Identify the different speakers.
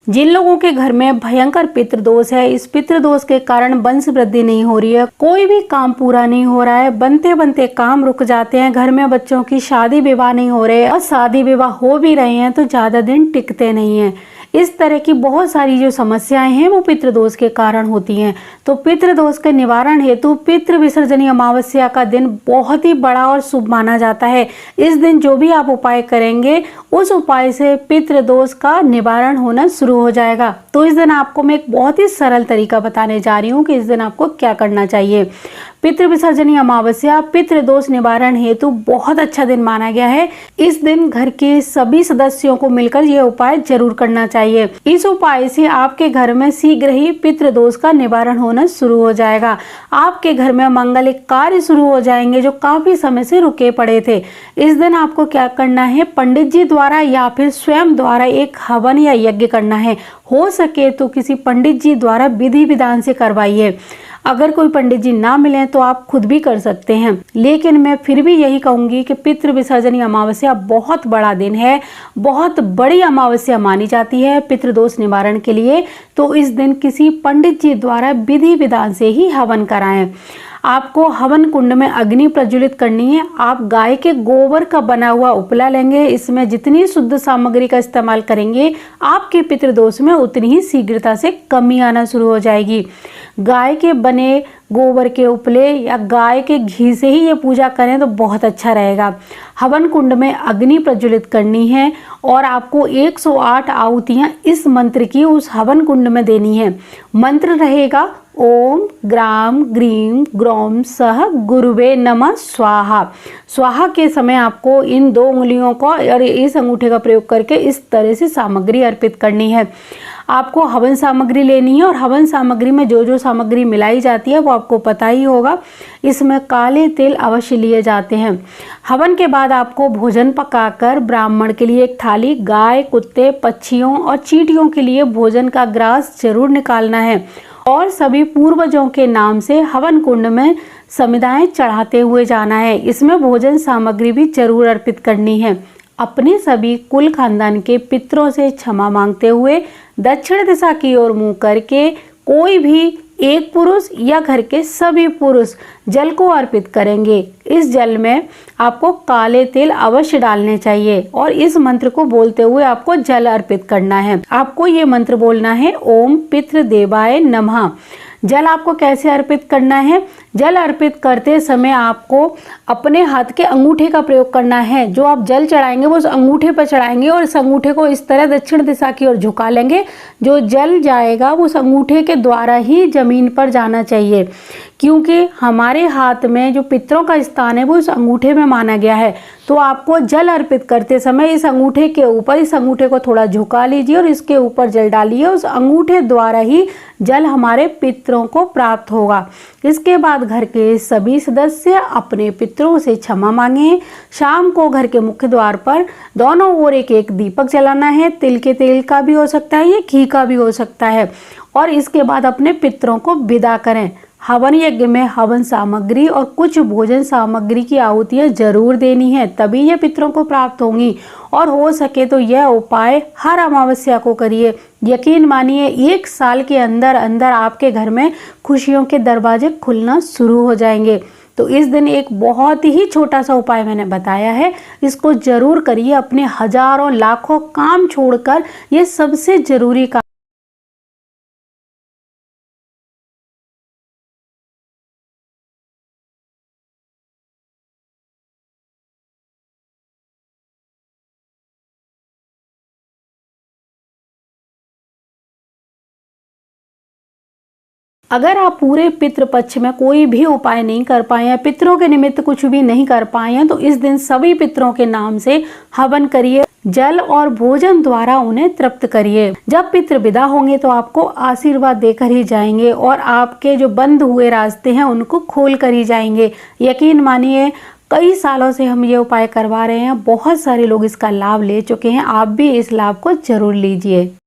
Speaker 1: जिन लोगों के घर में भयंकर पितृदोष है, इस पितृदोष के कारण वंश वृद्धि नहीं हो रही है, कोई भी काम पूरा नहीं हो रहा है, बनते बनते काम रुक जाते हैं, घर में बच्चों की शादी विवाह नहीं हो रहे और शादी विवाह हो भी रहे हैं तो ज्यादा दिन टिकते नहीं हैं। इस तरह की बहुत सारी जो समस्याएं हैं वो पितृदोष के कारण होती हैं। तो पितृदोष के निवारण हेतु पितृ विसर्जनी अमावस्या का दिन बहुत ही बड़ा और शुभ माना जाता है। इस दिन जो भी आप उपाय करेंगे उस उपाय से पितृदोष का निवारण होना शुरू हो जाएगा। तो इस दिन आपको मैं एक बहुत ही सरल तरीका बताने जा रही हूँ कि इस दिन आपको क्या करना चाहिए। पितृ विसर्जनी अमावस्या पितृदोष निवारण हेतु बहुत अच्छा दिन माना गया है। इस दिन घर के सभी सदस्यों को मिलकर यह उपाय जरूर करना चाहिए। इस उपाय से आपके घर में शीघ्र ही पितृदोष का निवारण होना शुरू हो जाएगा। आपके घर में मांगलिक कार्य शुरू हो जाएंगे जो काफी समय से रुके पड़े थे। इस दिन आपको क्या करना है, पंडित जी द्वारा या फिर स्वयं द्वारा एक हवन या यज्ञ करना है। हो सके तो किसी पंडित जी द्वारा विधि विधान से करवाइए। अगर कोई पंडित जी ना मिले तो आप खुद भी कर सकते हैं, लेकिन मैं फिर भी यही कहूंगी कि पितृ विसर्जनी अमावस्या बहुत बड़ा दिन है, बहुत बड़ी अमावस्या मानी जाती है पितृदोष निवारण के लिए। तो इस दिन किसी पंडित जी द्वारा विधि विधान से ही हवन कराएं। आपको हवन कुंड में अग्नि प्रज्वलित करनी है। आप गाय के गोबर का बना हुआ उपला लेंगे। इसमें जितनी शुद्ध सामग्री का इस्तेमाल करेंगे आपके पितृदोष में उतनी ही शीघ्रता से कमी आना शुरू हो जाएगी। गाय के बने गोबर के उपले या गाय के घी से ही ये पूजा करें तो बहुत अच्छा रहेगा। हवन कुंड में अग्नि प्रज्वलित करनी है और आपको 108 आहुतियां इस मंत्र की उस हवन कुंड में देनी है। मंत्र रहेगा ओम ग्राम ग्रीम ग्रौम सह गुरुवे नमः स्वाहा। स्वाहा के समय आपको इन 2 उंगलियों को और इस अंगूठे का प्रयोग करके इस तरह से सामग्री अर्पित करनी है। आपको हवन सामग्री लेनी है और हवन सामग्री में जो जो सामग्री मिलाई जाती है वो आपको पता ही होगा। इसमें काले तिल अवश्य लिए जाते हैं। हवन के बाद आपको भोजन पकाकर ब्राह्मण के लिए एक थाली, गाय कुत्ते पक्षियों और चींटियों के लिए भोजन का ग्रास जरूर निकालना है और सभी पूर्वजों के नाम से हवन कुंड में समिधाएं चढ़ाते हुए जाना है। इसमें भोजन सामग्री भी जरूर अर्पित करनी है। अपने सभी कुल खानदान के पितरों से क्षमा मांगते हुए दक्षिण दिशा की ओर मुंह करके कोई भी एक पुरुष या घर के सभी पुरुष जल को अर्पित करेंगे। इस जल में आपको काले तिल अवश्य डालने चाहिए और इस मंत्र को बोलते हुए आपको जल अर्पित करना है। आपको ये मंत्र बोलना है ओम पितृदेवाय नमः। जल आपको कैसे अर्पित करना है, जल अर्पित करते समय आपको अपने हाथ के अंगूठे का प्रयोग करना है। जो आप जल चढ़ाएंगे वो उस अंगूठे पर चढ़ाएंगे और इस अंगूठे को इस तरह दक्षिण दिशा की ओर झुका लेंगे। जो जल जाएगा वो उस अंगूठे के द्वारा ही जमीन पर जाना चाहिए, क्योंकि हमारे हाथ में जो पितरों का स्थान है वो उस अंगूठे में माना गया है। तो आपको जल अर्पित करते समय इस अंगूठे के ऊपर, इस अंगूठे को थोड़ा झुका लीजिए और इसके ऊपर जल डालिए। उस अंगूठे द्वारा ही जल हमारे पितरों को प्राप्त होगा। इसके बाद घर के सभी सदस्य अपने पितरों से क्षमा मांगे। शाम को घर के मुख्य द्वार पर दोनों ओर एक एक दीपक जलाना है। तिल के तेल का भी हो सकता है, ये घी का भी हो सकता है। और इसके बाद अपने पितरों को विदा करें। हवन यज्ञ में हवन सामग्री और कुछ भोजन सामग्री की आहुतियां जरूर देनी है, तभी ये पितरों को प्राप्त होंगी। और हो सके तो यह उपाय हर अमावस्या को करिए। यकीन मानिए 1 साल के अंदर अंदर आपके घर में खुशियों के दरवाजे खुलना शुरू हो जाएंगे। तो इस दिन एक बहुत ही छोटा सा उपाय मैंने बताया है, इसको जरूर करिए। अपने हजारों लाखों काम छोड़कर ये सबसे जरूरी काम अगर आप पूरे पितृपक्ष में कोई भी उपाय नहीं कर पाए हैं, पितरों के निमित्त कुछ भी नहीं कर पाए हैं, तो इस दिन सभी पितरों के नाम से हवन करिए। जल और भोजन द्वारा उन्हें तृप्त करिए। जब पितृ विदा होंगे तो आपको आशीर्वाद देकर ही जाएंगे और आपके जो बंद हुए रास्ते हैं उनको खोल कर ही जाएंगे। यकीन मानिए कई सालों से हम ये उपाय करवा रहे हैं, बहुत सारे लोग इसका लाभ ले चुके हैं। आप भी इस लाभ को जरूर लीजिए।